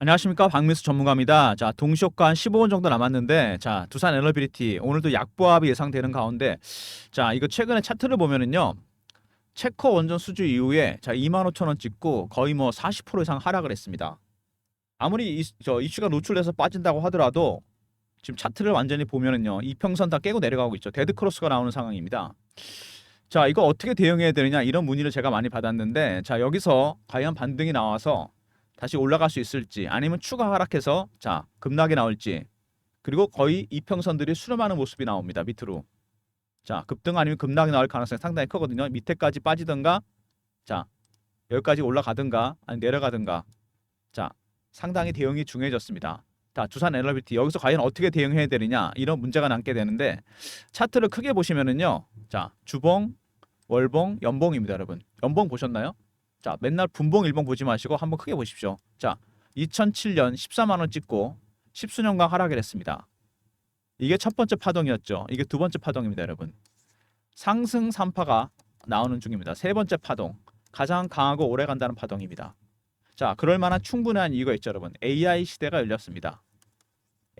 안녕하십니까, 박민수 전문가입니다. 자, 동시효과 한 15분 정도 남았는데, 자, 두산 에너빌리티 오늘도 약보합이 예상되는 가운데, 자, 이거 최근에 차트를 보면은요, 체커 원전 수주 이후에 자 25,000원 찍고 거의 뭐 40% 이상 하락을 했습니다. 아무리 이슈가 노출돼서 빠진다고 하더라도 지금 차트를 완전히 보면은요, 이평선 다 깨고 내려가고 있죠. 데드 크로스가 나오는 상황입니다. 자, 이거 어떻게 대응해야 되느냐, 이런 문의를 제가 많이 받았는데, 자, 여기서 과연 반등이 나와서 다시 올라갈 수 있을지, 아니면 추가 하락해서 자 급락이 나올지, 그리고 거의 이평선들이 수렴하는 모습이 나옵니다. 밑으로. 자, 급등 아니면 급락이 나올 가능성이 상당히 크거든요. 밑에까지 빠지든가, 자, 여기까지 올라가든가, 아니 내려가든가. 자, 상당히 대응이 중요해졌습니다. 자, 두산 에너빌티 여기서 과연 어떻게 대응해야 되느냐, 이런 문제가 남게 되는데, 차트를 크게 보시면은요, 자, 주봉, 월봉, 연봉입니다, 여러분. 연봉 보셨나요? 자, 맨날 분봉, 일봉 보지 마시고 한번 크게 보십시오. 자, 2007년 14만 원 찍고 십수년간 하락을 했습니다. 이게 첫 번째 파동이었죠. 이게 두 번째 파동입니다, 여러분. 상승 3파가 나오는 중입니다. 세 번째 파동, 가장 강하고 오래 간다는 파동입니다. 자, 그럴 만한 충분한 이유가 있죠, 여러분. AI 시대가 열렸습니다.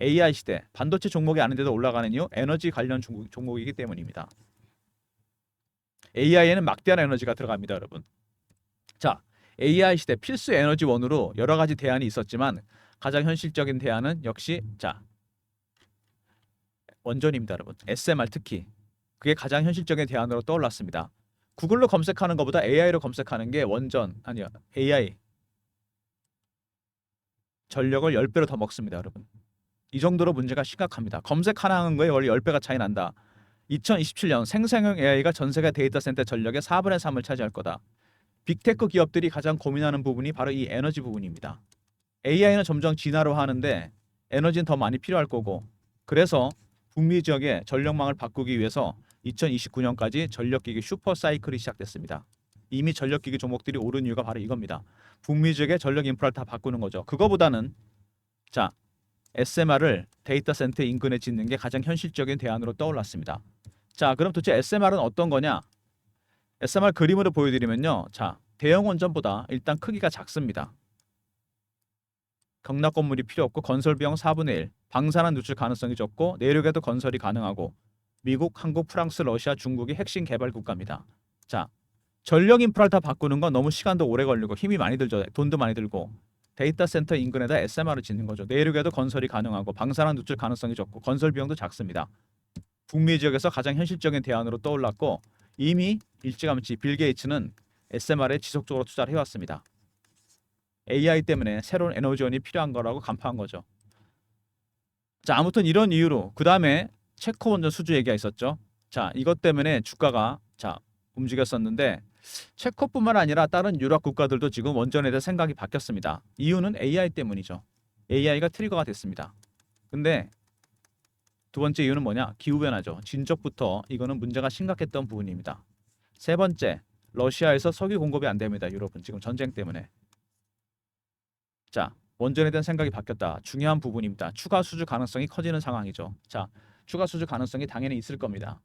AI 시대, 반도체 종목이 아닌데도 올라가는 이유, 에너지 관련 종목이기 때문입니다. AI에는 막대한 에너지가 들어갑니다, 여러분. 자, AI 시대 필수 에너지원으로 여러 가지 대안이 있었지만 가장 현실적인 대안은 역시 자 원전입니다, 여러분. SMR 특히 그게 가장 현실적인 대안으로 떠올랐습니다. 구글로 검색하는 것보다 AI로 검색하는 게 원전 아니요 AI 전력을 10배로 더 먹습니다, 여러분. 이 정도로 문제가 심각합니다. 검색 하나 하는 거에 원래 10배가 차이 난다. 2027년 생성형 AI가 전 세계 데이터 센터 전력의 4분의 3을 차지할 거다. 빅테크 기업들이 가장 고민하는 부분이 바로 이 에너지 부분입니다. AI는 점점 진화로 하는데 에너지는 더 많이 필요할 거고, 그래서 북미 지역의 전력망을 바꾸기 위해서 2029년까지 전력기기 슈퍼 사이클이 시작됐습니다. 이미 전력기기 종목들이 오른 이유가 바로 이겁니다. 북미 지역의 전력 인프라를 다 바꾸는 거죠. 그거보다는 자 SMR을 데이터 센터 인근에 짓는 게 가장 현실적인 대안으로 떠올랐습니다. 자, 그럼 도대체 SMR은 어떤 거냐? SMR 그림으로 보여드리면요, 자, 대형 원전보다 일단 크기가 작습니다. 경락 건물이 필요 없고 건설 비용 4분의 1, 방사능 누출 가능성이 적고 내륙에도 건설이 가능하고 미국, 한국, 프랑스, 러시아, 중국이 핵심 개발 국가입니다. 자, 전력 인프라를 다 바꾸는 건 너무 시간도 오래 걸리고 힘이 많이 들죠. 돈도 많이 들고. 데이터 센터 인근에다 SMR을 짓는 거죠. 내륙에도 건설이 가능하고 방사능 누출 가능성이 적고 건설 비용도 작습니다. 북미 지역에서 가장 현실적인 대안으로 떠올랐고, 이미 일찌감치 빌 게이츠는 SMR에 지속적으로 투자를 해왔습니다. AI 때문에 새로운 에너지원이 필요한 거라고 간파한 거죠. 자, 아무튼 이런 이유로 그 다음에 체코 원전 수주 얘기가 있었죠. 자, 이것 때문에 주가가 자 움직였었는데, 체코뿐만 아니라 다른 유럽 국가들도 지금 원전에 대해 생각이 바뀌었습니다. 이유는 AI 때문이죠. AI가 트리거가 됐습니다. 근데 두 번째 이유는 뭐냐? 기후변화죠. 진적부터 이거는 문제가 심각했던 부분입니다. 세 번째, 러시아에서 석유 공급이 안 됩니다. 유럽은 지금 전쟁 때문에. 자, 원전에 대한 생각이 바뀌었다. 중요한 부분입니다. 추가 수주 가능성이 커지는 상황이죠. 자, 추가 수주 가능성이 당연히 있을 겁니다.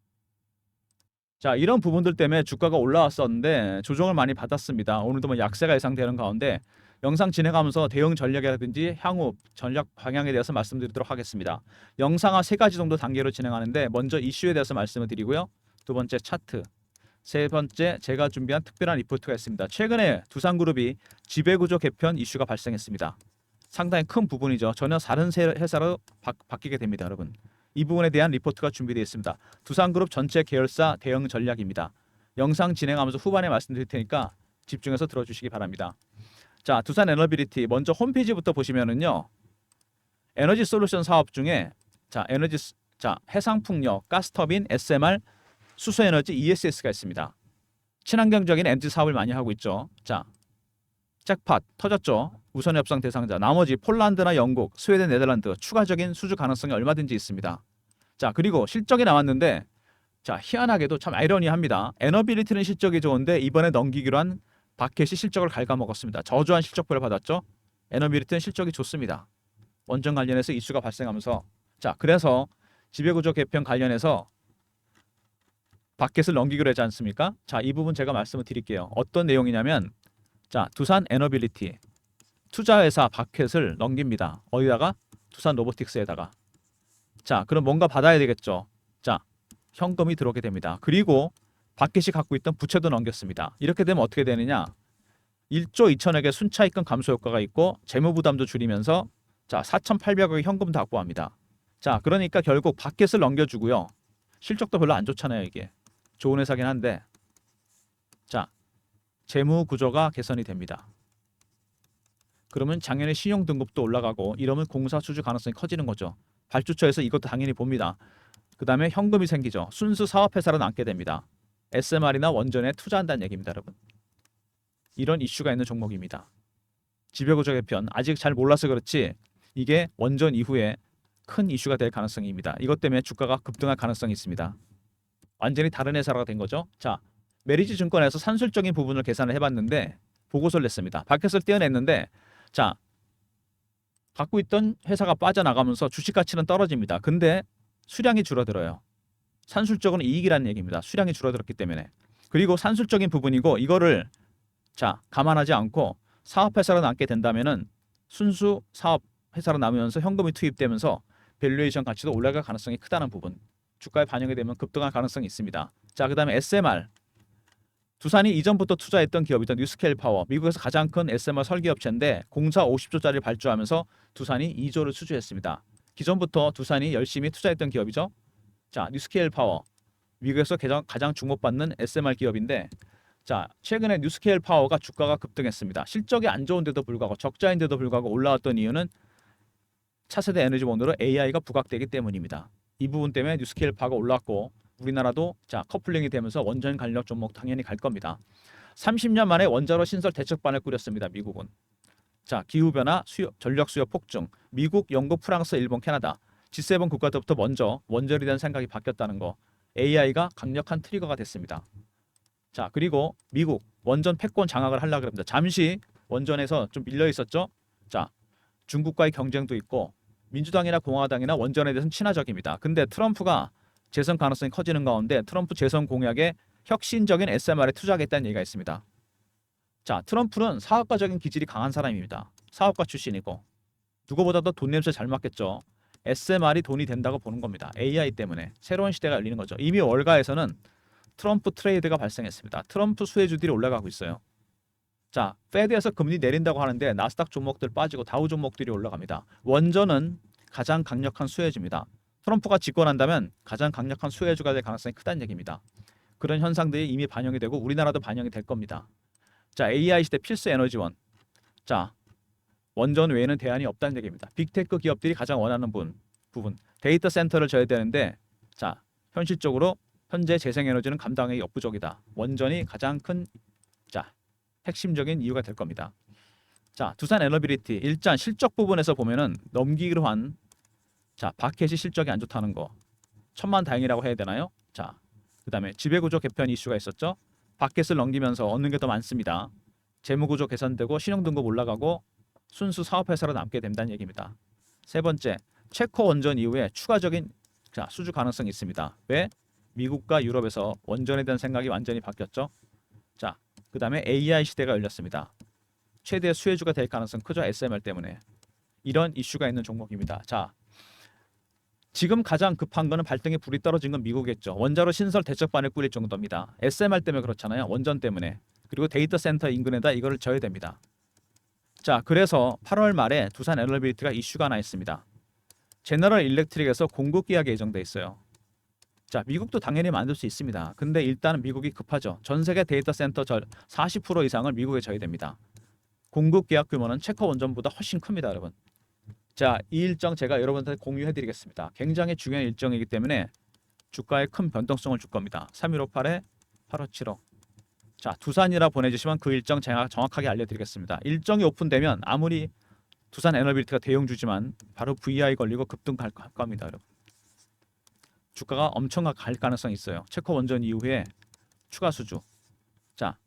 자, 이런 부분들 때문에 주가가 올라왔었는데 조정을 많이 받았습니다. 오늘도 뭐 약세가 예상되는 가운데 영상 진행하면서 대응 전략이라든지 향후 전략 방향에 대해서 말씀드리도록 하겠습니다. 영상화 세 가지 정도 단계로 진행하는데, 먼저 이슈에 대해서 말씀을 드리고요. 두 번째 차트, 세 번째 제가 준비한 특별한 리포트가 있습니다. 최근에 두산그룹이 지배구조 개편 이슈가 발생했습니다. 상당히 큰 부분이죠. 전혀 다른 회사로 바뀌게 됩니다, 여러분. 이 부분에 대한 리포트가 준비되어 있습니다. 두산그룹 전체 계열사 대응 전략입니다. 영상 진행하면서 후반에 말씀드릴 테니까 집중해서 들어주시기 바랍니다. 자, 두산 에너빌리티 먼저 홈페이지부터 보시면은요, 에너지 솔루션 사업 중에 자 해상풍력, 가스터빈, SMR, 수소에너지, ESS가 있습니다. 친환경적인 에너지 사업을 많이 하고 있죠. 자, 잭팟 터졌죠. 우선 협상 대상자. 나머지 폴란드나 영국, 스웨덴, 네덜란드 추가적인 수주 가능성이 얼마든지 있습니다. 자, 그리고 실적이 나왔는데, 자, 희한하게도 참 아이러니합니다. 에너빌리티는 실적이 좋은데 이번에 넘기기로 한 바켓이 실적을 갉아먹었습니다. 저조한 실적표를 받았죠. 에너빌리티는 실적이 좋습니다. 원전 관련해서 이슈가 발생하면서, 자, 그래서 지배구조 개편 관련해서 바켓을 넘기기로 했지 않습니까? 자, 이 부분 제가 말씀을 드릴게요. 어떤 내용이냐면, 자, 두산 에너빌리티 투자회사 바켓을 넘깁니다. 어디다가? 두산 로보틱스에다가. 자, 그럼 뭔가 받아야 되겠죠. 자, 현금이 들어오게 됩니다. 그리고 바켓이 갖고 있던 부채도 넘겼습니다. 이렇게 되면 어떻게 되느냐? 1조 2천억의 순차익금 감소 효과가 있고 재무 부담도 줄이면서 자, 4,800억의 현금도 확보합니다. 자, 그러니까 결국 바켓을 넘겨주고요. 실적도 별로 안 좋잖아요, 이게. 좋은 회사긴 한데. 자, 재무 구조가 개선이 됩니다. 그러면 작년에 신용 등급도 올라가고 이러면 공사 수주 가능성이 커지는 거죠. 발주처에서 이것도 당연히 봅니다. 그 다음에 현금이 생기죠. 순수 사업회사로 남게 됩니다. SMR이나 원전에 투자한다는 얘기입니다, 여러분. 이런 이슈가 있는 종목입니다. 지배구조 개편 아직 잘 몰라서 그렇지 이게 원전 이후에 큰 이슈가 될 가능성입니다. 이것 때문에 주가가 급등할 가능성이 있습니다. 완전히 다른 회사가 된 거죠. 자, 메리츠 증권에서 산술적인 부분을 계산을 해봤는데 보고서를 냈습니다. 바켓을 떼어냈는데 자, 갖고 있던 회사가 빠져나가면서 주식 가치는 떨어집니다. 근데 수량이 줄어들어요. 산술적으로는 이익이라는 얘기입니다. 수량이 줄어들었기 때문에. 그리고 산술적인 부분이고 이거를 자, 감안하지 않고 사업회사로 남게 된다면은 순수 사업회사로 남으면서 현금이 투입되면서 밸류에이션 가치도 올라갈 가능성이 크다는 부분. 주가에 반영이 되면 급등할 가능성이 있습니다. 자, 그다음에 SMR. 두산이 이전부터 투자했던 기업이던 뉴스케일 파워. 미국에서 가장 큰 SMR 설계업체인데 공사 50조짜리 발주하면서 두산이 2조를 수주했습니다. 기존부터 두산이 열심히 투자했던 기업이죠. 자, 뉴스케일 파워. 미국에서 가장 주목받는 SMR 기업인데 자, 최근에 뉴스케일 파워가 주가가 급등했습니다. 실적이 안 좋은데도 불구하고 적자인데도 불구하고 올라왔던 이유는 차세대 에너지원으로 AI가 부각되기 때문입니다. 이 부분 때문에 뉴스케일 파워가 올랐고 우리나라도 자, 커플링이 되면서 원전 관련 종목 당연히 갈 겁니다. 30년 만에 원자로 신설 대책반을 꾸렸습니다. 미국은. 자, 기후변화, 전력 수요 폭증, 미국, 영국, 프랑스, 일본, 캐나다 G7 국가들부터 먼저 원전에 대한 생각이 바뀌었다는 거. AI가 강력한 트리거가 됐습니다. 자, 그리고 미국 원전 패권 장악을 하려고 합니다. 잠시 원전에서 좀 밀려 있었죠. 자, 중국과의 경쟁도 있고 민주당이나 공화당이나 원전에 대해서는 친화적입니다. 근데 트럼프가 재선 가능성이 커지는 가운데 트럼프 재선 공약에 혁신적인 SMR에 투자하겠다는 얘기가 있습니다. 자, 트럼프는 사업가적인 기질이 강한 사람입니다. 사업가 출신이고 누구보다도 돈 냄새 잘 맡겠죠. SMR이 돈이 된다고 보는 겁니다. AI 때문에 새로운 시대가 열리는 거죠. 이미 월가에서는 트럼프 트레이드가 발생했습니다. 트럼프 수혜주들이 올라가고 있어요. 자, 페드에서 금리 내린다고 하는데 나스닥 종목들 빠지고 다우 종목들이 올라갑니다. 원전은 가장 강력한 수혜주입니다. 트럼프가 집권한다면 가장 강력한 수혜주가 될 가능성이 크다는 얘기입니다. 그런 현상들이 이미 반영이 되고 우리나라도 반영이 될 겁니다. 자, AI 시대 필수 에너지원. 자, 원전 외에는 대안이 없다는 얘기입니다. 빅테크 기업들이 가장 원하는 부분. 데이터 센터를 져야 되는데 자, 현실적으로 현재 재생에너지는 감당하기 역부족이다. 원전이 가장 큰 자, 핵심적인 이유가 될 겁니다. 자, 두산 에너비리티 일단 실적 부분에서 보면은 넘기기로 한 자, 바켓이 실적이 안 좋다는 거. 천만다행이라고 해야 되나요? 자, 그다음에 지배구조 개편 이슈가 있었죠. 바켓을 넘기면서 얻는 게 더 많습니다. 재무구조 개선되고 신용등급 올라가고 순수 사업회사로 남게 된다는 얘기입니다. 세 번째, 체코 원전 이후에 추가적인 자, 수주 가능성이 있습니다. 왜? 미국과 유럽에서 원전에 대한 생각이 완전히 바뀌었죠. 자, 그 다음에 AI 시대가 열렸습니다. 최대 수혜주가 될 가능성 크죠. SMR 때문에. 이런 이슈가 있는 종목입니다. 자, 지금 가장 급한 거는 발등에 불이 떨어진 건 미국이겠죠. 원자로 신설 대책반을 꾸릴 정도입니다. SMR 때문에 그렇잖아요. 원전 때문에. 그리고 데이터 센터 인근에다 이거를 져야 됩니다. 자, 그래서 8월 말에 두산 에너비리티가 이슈가 하나 있습니다. 제너럴 일렉트릭에서 공급 계약이 예정돼 있어요. 자, 미국도 당연히 만들 수 있습니다. 근데 일단은 미국이 급하죠. 전 세계 데이터 센터 40% 이상을 미국에 져야 됩니다. 공급 계약 규모는 체코 원전보다 훨씬 큽니다, 여러분. 자, 이 일정 제가 여러분한테 공유해 드리겠습니다. 굉장히 중요한 일정이기 때문에 주가에 큰 변동성을 줄 겁니다. 3158에 8575. 자, 두산이라 보내주시면 그 일정 제가 정확하게 알려드리겠습니다. 일정이 오픈되면 아무리 두산 에너비리티가 대형주지만 바로 VI 걸리고 급등 갈 겁니다, 여러분. 주가가 엄청 갈 가능성이 있어요. 체코 원전 이후에 추가 수주. 자,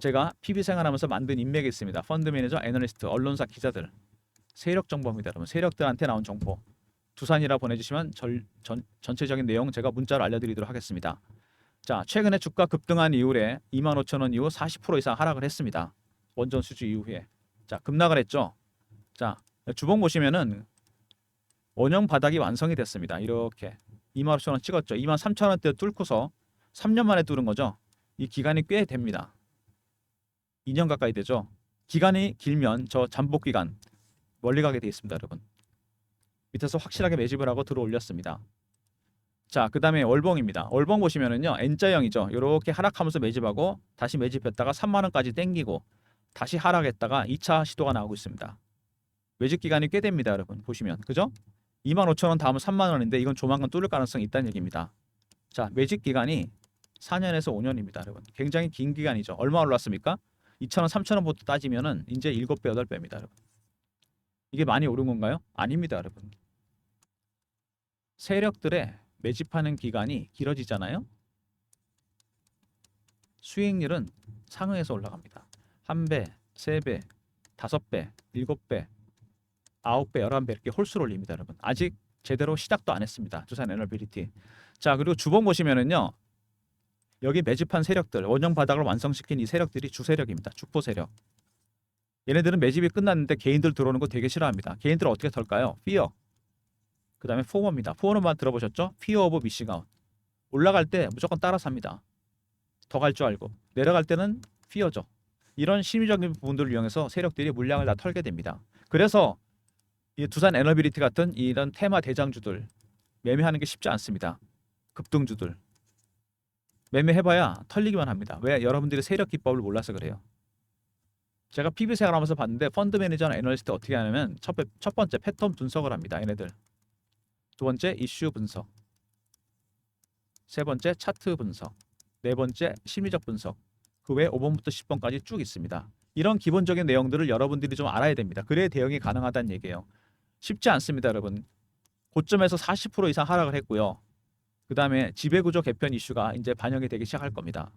제가 PB 생활하면서 만든 인맥이 있습니다. 펀드 매니저, 애널리스트, 언론사 기자들. 세력 정보입니다, 여러분. 세력들한테 나온 정보. 두산이라 보내주시면 전체적인 내용 제가 문자로 알려드리도록 하겠습니다. 자, 최근에 주가 급등한 이후에 25,000원 이후 40% 이상 하락을 했습니다. 원전 수주 이후에. 자, 급락을 했죠. 자, 주봉 보시면은 원형 바닥이 완성이 됐습니다. 이렇게 25,000원 찍었죠. 23,000원대 뚫고서 3년 만에 뚫은 거죠. 이 기간이 꽤 됩니다. 2년 가까이 되죠. 기간이 길면 저 잠복 기간 멀리 가게 돼 있습니다, 여러분. 밑에서 확실하게 매집을 하고 들어 올렸습니다. 자, 그 다음에 월봉입니다. 월봉 보시면은요, N자형이죠. 이렇게 하락하면서 매집하고 다시 매집했다가 3만 원까지 땡기고 다시 하락했다가 2차 시도가 나오고 있습니다. 매집 기간이 꽤 됩니다, 여러분. 보시면 그죠? 25,000원 다음은 3만 원인데 이건 조만간 뚫을 가능성이 있다는 얘기입니다. 자, 매집 기간이 4년에서 5년입니다, 여러분. 굉장히 긴 기간이죠. 얼마 올랐습니까? 2,000원, 3,000원부터 따지면은 이제 7배, 8배입니다, 여러분. 이게 많이 오른 건가요? 아닙니다, 여러분. 세력들의 매집하는 기간이 길어지잖아요. 수익률은 상응해서 올라갑니다. 1배, 3배, 5배, 7배, 9배, 11배 이렇게 홀수로 올립니다, 여러분. 아직 제대로 시작도 안 했습니다. 두산 에너빌리티. 자, 그리고 주봉 보시면은요. 여기 매집한 세력들, 원형 바닥을 완성시킨 이 세력들이 주세력입니다. 주포 세력. 얘네들은 매집이 끝났는데 개인들 들어오는 거 되게 싫어합니다. 개인들은 어떻게 털까요? 피어. 그 다음에 포머입니다. 포머만 들어보셨죠? 피어 오브 미싱 아웃. 올라갈 때 무조건 따라 삽니다. 더 갈 줄 알고. 내려갈 때는 피어죠. 이런 심리적인 부분들을 이용해서 세력들이 물량을 다 털게 됩니다. 그래서 이 두산 에너빌리티 같은 이런 테마 대장주들 매매하는 게 쉽지 않습니다. 급등주들. 매매해봐야 털리기만 합니다. 왜? 여러분들이 세력 기법을 몰라서 그래요. 제가 PB 생활하면서 봤는데 펀드 매니저나 애널리스트 어떻게 하냐면 첫 번째 패턴 분석을 합니다. 얘네들. 두 번째 이슈 분석. 세 번째 차트 분석. 네 번째 심리적 분석. 그 외에 5번부터 10번까지 쭉 있습니다. 이런 기본적인 내용들을 여러분들이 좀 알아야 됩니다. 그래야 대응이 가능하다는 얘기예요. 쉽지 않습니다, 여러분. 고점에서 40% 이상 하락을 했고요. 그 다음에 지배구조 개편 이슈가 이제 반영이 되기 시작할 겁니다.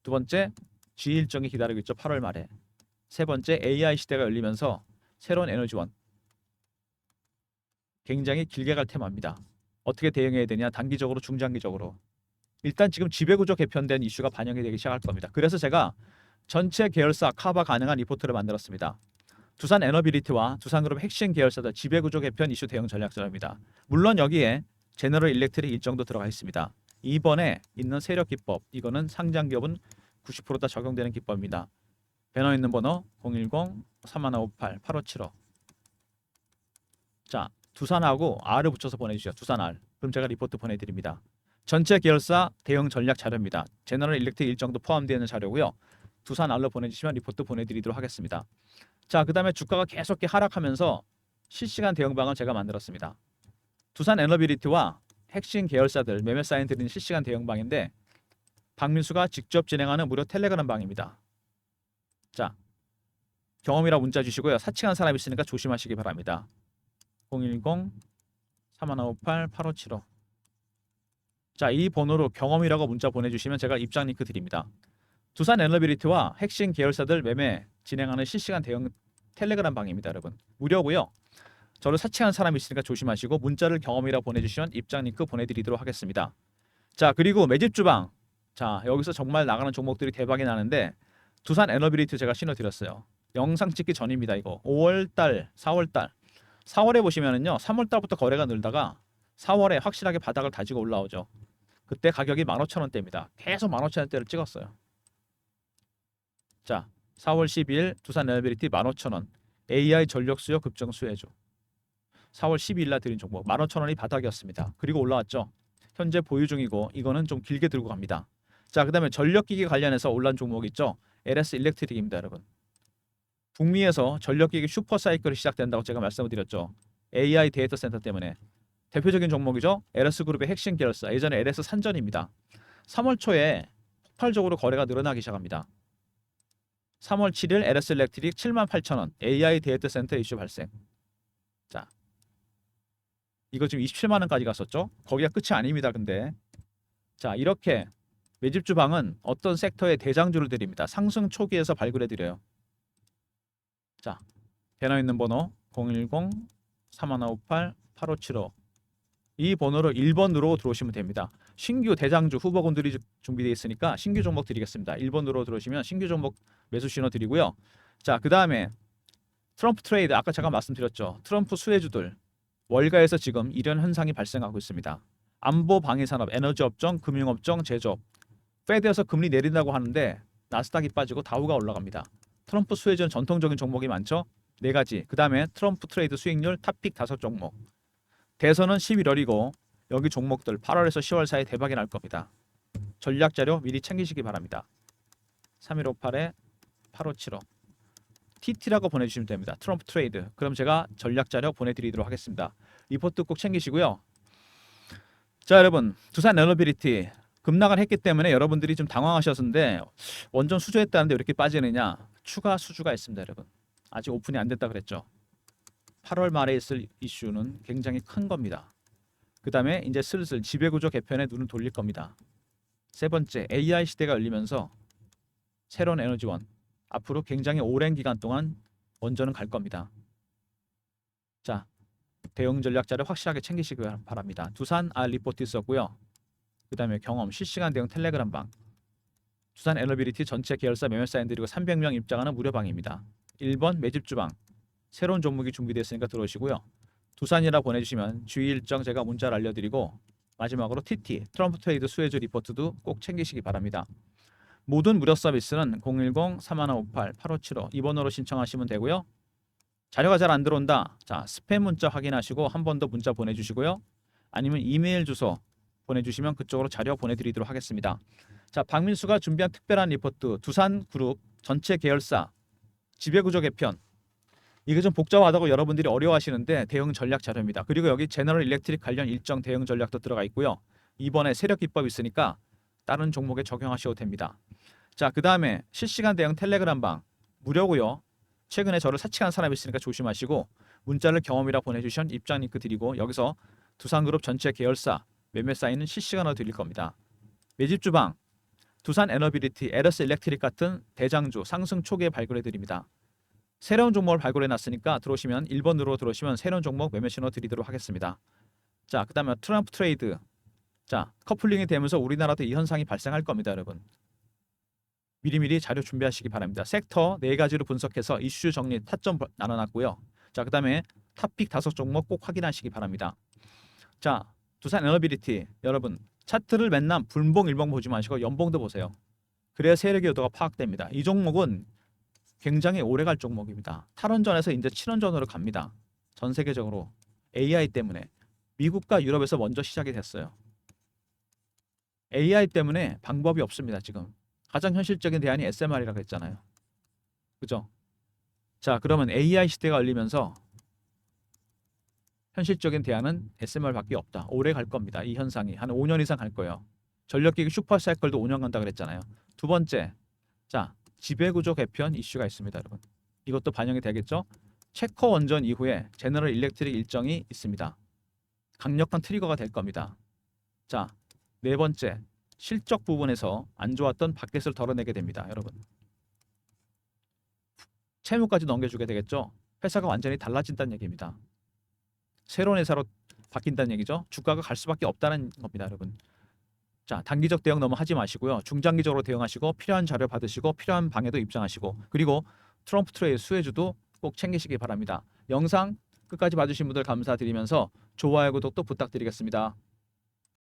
두 번째, G 일정이 기다리고 있죠. 8월 말에. 세 번째, AI 시대가 열리면서 새로운 에너지원. 굉장히 길게 갈 테마입니다. 어떻게 대응해야 되냐? 단기적으로, 중장기적으로. 일단 지금 지배구조 개편된 이슈가 반영이 되기 시작할 겁니다. 그래서 제가 전체 계열사 커버 가능한 리포트를 만들었습니다. 두산 에너빌리티와 두산그룹 핵심 계열사들 지배구조 개편 이슈 대응 전략서입니다. 물론 여기에 제너럴 일렉트릭 일정도 들어가 있습니다. 이번에 있는 세력 기법, 이거는 상장 기업은 90% 다 적용되는 기법입니다. 배너 있는 번호 010-3158-8575. 자, 두산하고 R을 붙여서 보내주세요. 두산 R. 그럼 제가 리포트 보내드립니다. 전체 계열사 대응 전략 자료입니다. 제너럴 일렉트릭 일정도 포함되어 있는 자료고요. 두산 R로 보내주시면 리포트 보내드리도록 하겠습니다. 자, 그 다음에 주가가 계속 하락하면서 실시간 대응방을 제가 만들었습니다. 두산 에너빌리티와 핵심 계열사들 매매 사인 드리는 실시간 대응방인데 박민수가 직접 진행하는 무료 텔레그램 방입니다. 자, 경험이라 문자 주시고요. 사칭한 사람 있으니까 조심하시기 바랍니다. 010-3158-8575. 자, 이 번호로 경험이라고 문자 보내주시면 제가 입장 링크 드립니다. 두산 에너빌리티와 핵심 계열사들 매매 진행하는 실시간 대응 텔레그램 방입니다, 여러분. 무료고요. 저를 사칭한 사람이 있으니까 조심하시고 문자를 경험이라고 보내주시면 입장 링크 보내드리도록 하겠습니다. 자, 그리고 매집 주방. 자, 여기서 정말 나가는 종목들이 대박이 나는데 두산 에너빌리티 제가 신어드렸어요. 영상 찍기 전입니다. 이거 5월달, 4월달. 4월에 보시면은요, 3월달부터 거래가 늘다가 4월에 확실하게 바닥을 다지고 올라오죠. 그때 가격이 15,000원대입니다. 계속 15,000원대를 찍었어요. 자, 4월 12일 두산 에너빌리티 15,000원. AI 전력 수요 급증 수혜주. 4월 12일 날 드린 종목 15,000원이 바닥이었습니다. 그리고 올라왔죠. 현재 보유 중이고 이거는 좀 길게 들고 갑니다. 자, 그 다음에 전력기기 관련해서 올라온 종목 있죠. LS 일렉트릭입니다, 여러분. 북미에서 전력기기 슈퍼사이클이 시작된다고 제가 말씀을 드렸죠. AI 데이터 센터 때문에. 대표적인 종목이죠. LS그룹의 핵심 계열사. 예전에 LS 산전입니다. 3월 초에 폭발적으로 거래가 늘어나기 시작합니다. 3월 7일 LS 일렉트릭 78,000원. AI 데이터 센터 이슈 발생. 자, 이거 지금 27만 원까지 갔었죠. 거기가 끝이 아닙니다. 근데 자, 이렇게 매집 주방은 어떤 섹터의 대장주를 드립니다. 상승 초기에서 발굴해 드려요. 자, 배너 있는 번호 010-3158-8575. 이 번호로 1번 누르고 들어오시면 됩니다. 신규 대장주 후보군들이 준비되어 있으니까 신규 종목 드리겠습니다. 1번 누르고 들어오시면 신규 종목 매수 신호 드리고요. 자, 그 다음에 트럼프 트레이드 아까 제가 말씀드렸죠. 트럼프 수혜주들 월가에서 지금 이런 현상이 발생하고 있습니다. 안보 방위 산업, 에너지 업종, 금융 업종, 제조업. 페드에서 금리 내린다고 하는데 나스닥이 빠지고 다우가 올라갑니다. 트럼프 수혜주는 전통적인 종목이 많죠. 네 가지. 그다음에 트럼프 트레이드 수익률 탑픽 5종목. 대선은 11월이고 여기 종목들 8월에서 10월 사이에 대박이 날 겁니다. 전략 자료 미리 챙기시기 바랍니다. 3158에 8575 TT라고 보내주시면 됩니다. 트럼프 트레이드. 그럼 제가 전략 자료 보내드리도록 하겠습니다. 리포트 꼭 챙기시고요. 자, 여러분 두산 에너빌리티 급락을 했기 때문에 여러분들이 좀 당황하셨는데 원전 수주했다는데 왜 이렇게 빠지느냐? 추가 수주가 있습니다, 여러분. 아직 오픈이 안 됐다 그랬죠. 8월 말에 있을 이슈는 굉장히 큰 겁니다. 그 다음에 이제 슬슬 지배구조 개편에 눈을 돌릴 겁니다. 세 번째, AI 시대가 열리면서 새로운 에너지원 앞으로 굉장히 오랜 기간 동안 원전은 갈 겁니다. 자, 대응 전략자를 확실하게 챙기시기 바랍니다. 두산 리포트 있었고요. 그 다음에 경험 실시간 대응 텔레그램 방, 두산 에너빌리티 전체 계열사 매매사인들이고 300명 입장하는 무료 방입니다. 1번 매집주방 새로운 종목이 준비됐으니까 들어오시고요. 두산이라 보내주시면 주의 일정 제가 문자를 알려드리고 마지막으로 TT 트럼프 트레이드 수혜주 리포트도 꼭 챙기시기 바랍니다. 모든 무료 서비스는 010-3158-8575 이번호로 신청하시면 되고요. 자료가 잘 안 들어온다. 자, 스팸 문자 확인하시고 한 번 더 문자 보내주시고요. 아니면 이메일 주소 보내주시면 그쪽으로 자료 보내드리도록 하겠습니다. 자, 박민수가 준비한 특별한 리포트 두산그룹 전체 계열사 지배구조 개편. 이게 좀 복잡하다고 여러분들이 어려워하시는데 대응 전략 자료입니다. 그리고 여기 제너럴 일렉트릭 관련 일정 대응 전략도 들어가 있고요. 이번에 세력 기법 있으니까 다른 종목에 적용하셔도 됩니다. 자, 그 다음에 실시간 대응 텔레그램 방 무료고요. 최근에 저를 사칭한 사람이 있으니까 조심하시고 문자를 경험이라 보내주신 입장 링크 드리고 여기서 두산그룹 전체 계열사 매매 사인은 실시간으로 드릴 겁니다. 매집 주방 두산 에너빌리티, 에러스 일렉트릭 같은 대장주 상승 초기에 발굴해 드립니다. 새로운 종목을 발굴해 놨으니까 들어오시면 1번으로 들어오시면 새로운 종목 매매 신호 드리도록 하겠습니다. 자, 그 다음에 트럼프 트레이드. 자, 커플링이 되면서 우리나라도 이 현상이 발생할 겁니다, 여러분. 미리미리 자료 준비하시기 바랍니다. 섹터 4가지로 분석해서 이슈 정리 타점 나눠놨고요. 자, 그 다음에 탑픽 5종목 꼭 확인하시기 바랍니다. 자, 두산 에너빌리티 여러분 차트를 맨날 분봉 일봉 보지 마시고 연봉도 보세요. 그래야 세력의 의도가 파악됩니다. 이 종목은 굉장히 오래갈 종목입니다. 탈원전에서 이제 친원전으로 갑니다. 전 세계적으로 AI 때문에 미국과 유럽에서 먼저 시작이 됐어요. AI 때문에 방법이 없습니다. 지금 가장 현실적인 대안이 SMR이라고 했잖아요. 그죠? 자, 그러면 AI 시대가 열리면서 현실적인 대안은 SMR밖에 없다. 오래 갈 겁니다. 이 현상이 한 5년 이상 갈 거예요. 전력기기 슈퍼사이클도 5년 간다 그랬잖아요. 두 번째, 자, 지배구조 개편 이슈가 있습니다, 여러분. 이것도 반영이 되겠죠? 체코 원전 이후에 제너럴 일렉트릭 일정이 있습니다. 강력한 트리거가 될 겁니다. 자, 네 번째, 실적 부분에서 안 좋았던 바켓을 덜어내게 됩니다, 여러분. 채무까지 넘겨주게 되겠죠? 회사가 완전히 달라진다는 얘기입니다. 새로운 회사로 바뀐다는 얘기죠. 주가가 갈 수밖에 없다는 겁니다, 여러분. 자, 단기적 대응 너무 하지 마시고요. 중장기적으로 대응하시고 필요한 자료 받으시고 필요한 방에도 입장하시고 그리고 트럼프 트레이드 수혜주도 꼭 챙기시기 바랍니다. 영상 끝까지 봐주신 분들 감사드리면서 좋아요, 구독도 부탁드리겠습니다.